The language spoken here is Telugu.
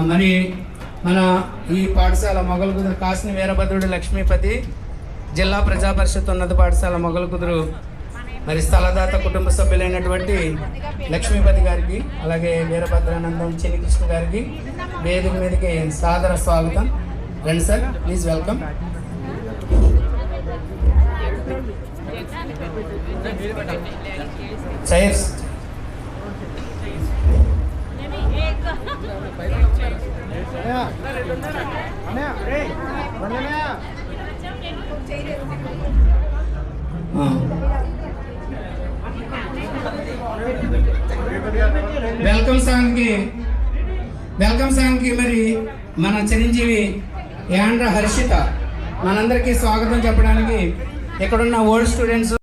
మరి మన ఈ పాఠశాల మొగలకుదురు కాసిని వీరభద్రుడు లక్ష్మీపతి జిల్లా ప్రజా పరిషత్ ఉన్నత పాఠశాల మొగలకుదురు మరి స్థలదాత కుటుంబ సభ్యులైనటువంటి లక్ష్మీపతి గారికి అలాగే వీరభద్రానందం చినికృష్ణ గారికి వేదిక మీదకి సాదర స్వాగతం. రండి sir, please welcome. Chairs. Welcome song కి మరి మన చిరంజీవి యాండ్ర హర్షిత మనందరికీ స్వాగతం చెప్పడానికి ఇక్కడున్న ఓల్డ్ స్టూడెంట్స్